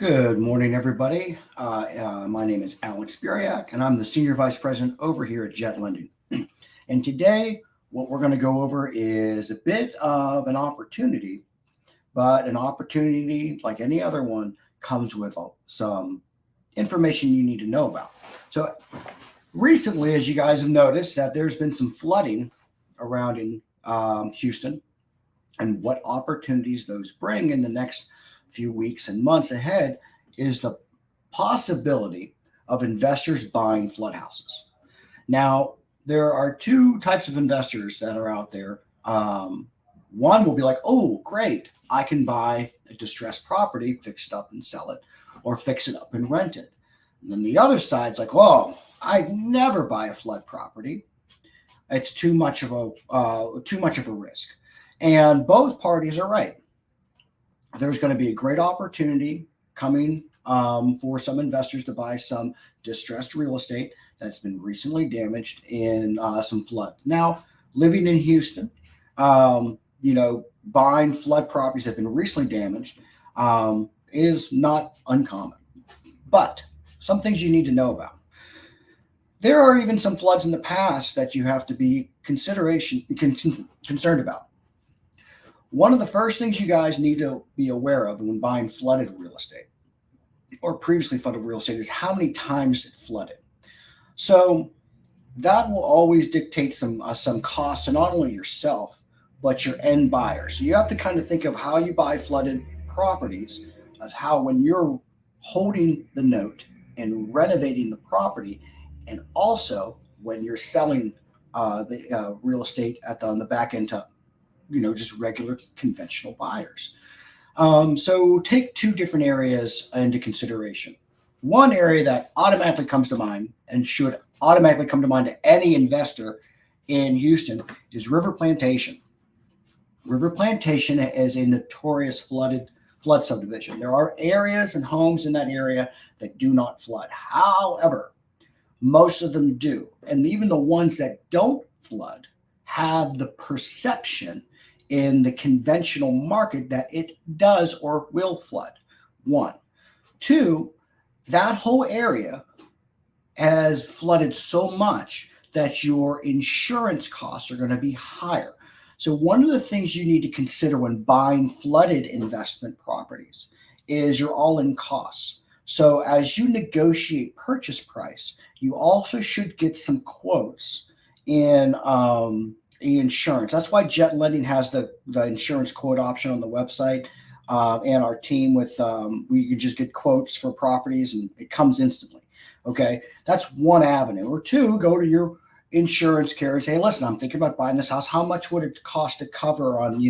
Good morning, everybody. My name is Alex Buriak, and I'm the Senior Vice President over here at Jet Lending. And today, what we're going to go over is a bit of an opportunity, but an opportunity, like any other one, comes with some information you need to know about. So, recently, as you guys have noticed, that there's been some flooding around in Houston, and what opportunities those bring in the next few weeks and months ahead is the possibility of investors buying flood houses. Now, there are two types of investors that are out there. One will be like, oh, great, I can buy a distressed property, fix it up and sell it, or fix it up and rent it. And then the other side's like, whoa, I'd never buy a flood property. It's too much of a risk. And both parties are right. There's going to be a great opportunity coming for some investors to buy some distressed real estate that's been recently damaged in some flood. Now, living in Houston, buying flood properties that have been recently damaged is not uncommon. But some things you need to know about. There are even some floods in the past that you have to be concerned about. One of the first things you guys need to be aware of when buying flooded real estate or previously flooded real estate is how many times it flooded. So that will always dictate some costs to not only yourself but your end buyer. So you have to kind of think of how you buy flooded properties as how when you're holding the note and renovating the property, and also when you're selling the real estate on the back end to just regular conventional buyers. So take two different areas into consideration. One area that automatically comes to mind and should automatically come to mind to any investor in Houston is River Plantation. River Plantation is a notorious flood subdivision. There are areas and homes in that area that do not flood. However, most of them do. And even the ones that don't flood have the perception in the conventional market that it does or will flood. One. Two, that whole area has flooded so much that your insurance costs are going to be higher. So one of the things you need to consider when buying flooded investment properties is your all-in costs. So as you negotiate purchase price, you also should get some quotes in insurance. That's why Jet Lending has the insurance quote option on the website, and our team with we can just get quotes for properties and it comes instantly. Okay, that's one avenue. Or two, go to your insurance carrier and say, hey, listen, I'm thinking about buying this house. How much would it cost to cover on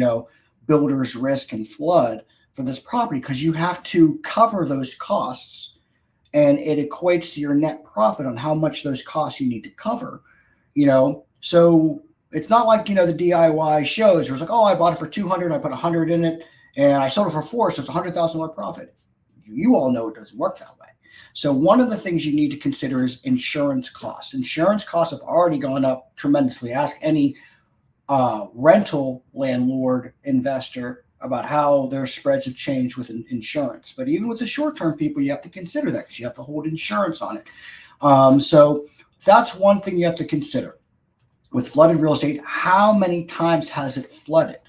builder's risk and flood for this property? Because you have to cover those costs, and it equates to your net profit on how much those costs you need to cover. So it's not like the DIY shows where it's like, oh, I bought it for 200, I put 100 in it, and I sold it for 4, so it's $100,000 profit. You all know it doesn't work that way. So one of the things you need to consider is insurance costs. Insurance costs have already gone up tremendously. Ask any rental landlord investor about how their spreads have changed with insurance. But even with the short-term people, you have to consider that because you have to hold insurance on it. So that's one thing you have to consider. With flooded real estate, how many times has it flooded?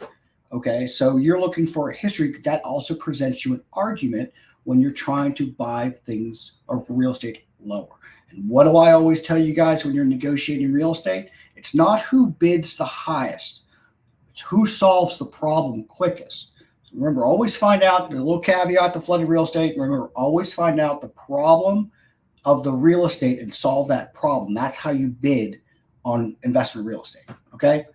Okay, so you're looking for a history. That also presents you an argument when you're trying to buy things or real estate lower. And what do I always tell you guys when you're negotiating real estate? It's not who bids the highest. It's who solves the problem quickest. So remember, always find out, a little caveat to flooded real estate. Remember, always find out the problem of the real estate and solve that problem. That's how you bid on investment real estate. Okay.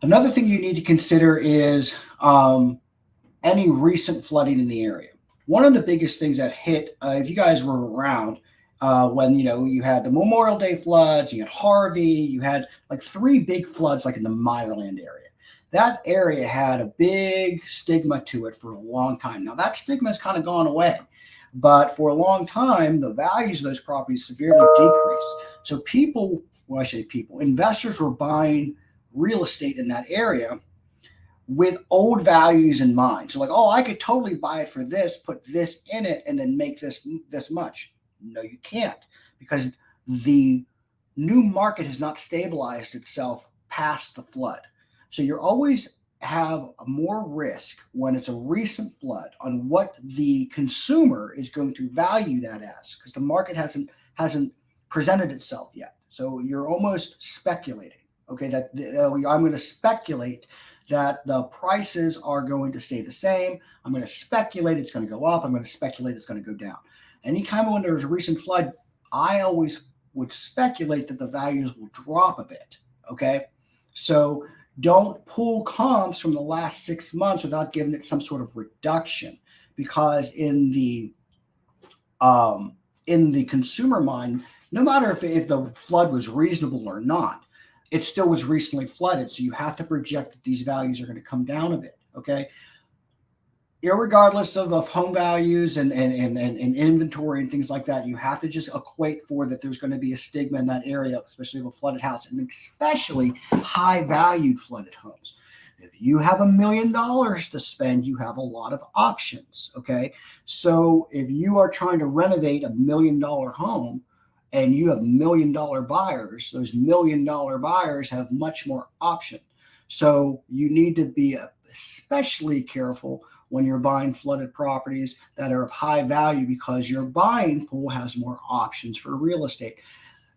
Another thing you need to consider is any recent flooding in the area. One of the biggest things that hit, if you guys were around when you had the Memorial Day floods, you had Harvey, you had like 3 big floods like in the Meyerland area. That area had a big stigma to it for a long time. Now that stigma has kind of gone away, but for a long time, the values of those properties severely decreased. So investors were buying real estate in that area with old values in mind. So like, oh, I could totally buy it for this, put this in it, and then make this much. No, you can't, because the new market has not stabilized itself past the flood. So you're always have more risk when it's a recent flood on what the consumer is going to value that as, because the market hasn't presented itself yet. So you're almost speculating. Okay, that I'm going to speculate that the prices are going to stay the same. I'm going to speculate it's going to go up. I'm going to speculate it's going to go down. Anytime when there's a recent flood, I always would speculate that the values will drop a bit. Okay, so don't pull comps from the last 6 months without giving it some sort of reduction, because in the consumer mind, no matter if the flood was reasonable or not, it still was recently flooded. So you have to project that these values are going to come down a bit. Okay. Irregardless of home values and inventory and things like that, you have to just equate for that there's going to be a stigma in that area, especially of a flooded house, and especially high valued flooded homes. If you have $1 million to spend, you have a lot of options. Okay. So if you are trying to renovate $1 million home and you have $1 million buyers, those $1 million buyers have much more option. So you need to be especially careful when you're buying flooded properties that are of high value, because your buying pool has more options for real estate.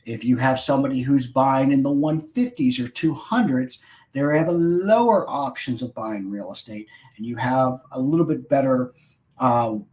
If you have somebody who's buying in the 150s or 200s, they have a lower options of buying real estate, and you have a little bit better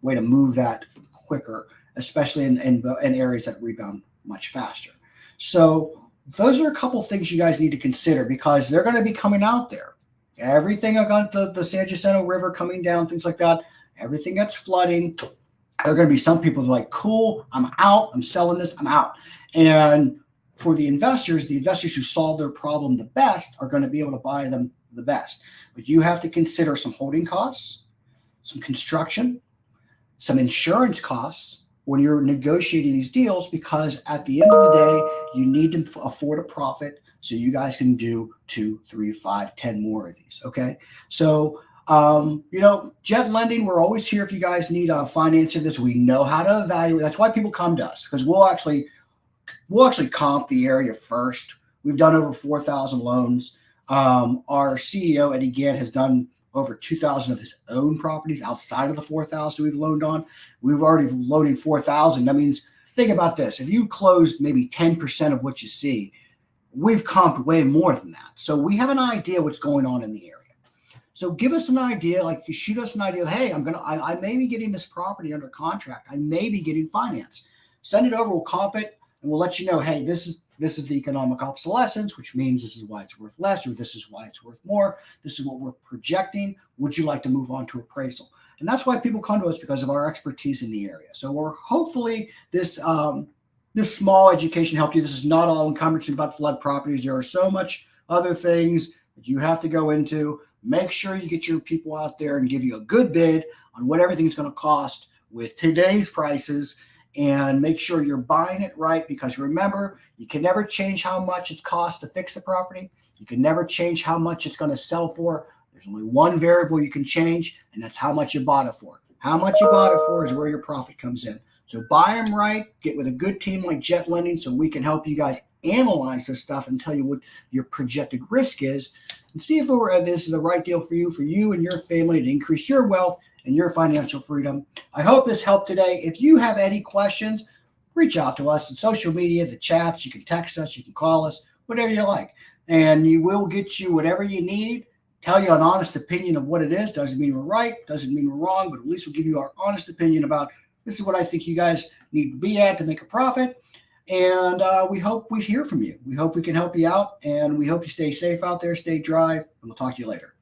way to move that quicker, especially in areas that rebound much faster. So those are a couple things you guys need to consider, because they're going to be coming out there. Everything about the San Jacinto River coming down, things like that, everything that's flooding, there are going to be some people that are like, cool, I'm out, I'm selling this, I'm out. And for the investors who solve their problem the best are going to be able to buy them the best. But you have to consider some holding costs, some construction, some insurance costs when you're negotiating these deals, because at the end of the day, you need to afford a profit so you guys can do 2, 3, 5, 10 more of these. Okay. So, Jet Lending, we're always here if you guys need financing this. We know how to evaluate. That's why people come to us, because we'll actually comp the area first. We've done over 4,000 loans. Our CEO, Eddie Gant, has done over 2,000 of his own properties outside of the 4,000 we've loaned on. We've already loaned 4,000. That means, think about this. If you closed maybe 10% of what you see, we've comped way more than that. So we have an idea what's going on in the area. So give us an idea, like you shoot us an idea. Hey, I may be getting this property under contract. I may be getting finance. Send it over. We'll comp it, and we'll let you know, hey, this is the economic obsolescence, which means this is why it's worth less, or this is why it's worth more. This is what we're projecting. Would you like to move on to appraisal? And that's why people come to us, because of our expertise in the area. So we're hopefully this small education helped you. This is not all encompassing about flood properties. There are so much other things that you have to go into. Make sure you get your people out there and give you a good bid on what everything's going to cost with today's prices, and make sure you're buying it right, because remember, you can never change how much it costs to fix the property. You can never change how much it's going to sell for. There's only one variable you can change, and that's how much you bought it for. How much you bought it for is where your profit comes in. So buy them right, get with a good team like Jet Lending, so we can help you guys analyze this stuff and tell you what your projected risk is, and see if this is the right deal for you and your family, to increase your wealth and your financial freedom. I hope this helped today. If you have any questions, reach out to us on social media, the chats. You can text us, you can call us, whatever you like. And we will get you whatever you need, tell you an honest opinion of what it is. Doesn't mean we're right, doesn't mean we're wrong, but at least we'll give you our honest opinion about, this is what I think you guys need to be at to make a profit. And we hope we hear from you. We hope we can help you out, and we hope you stay safe out there, stay dry, and we'll talk to you later.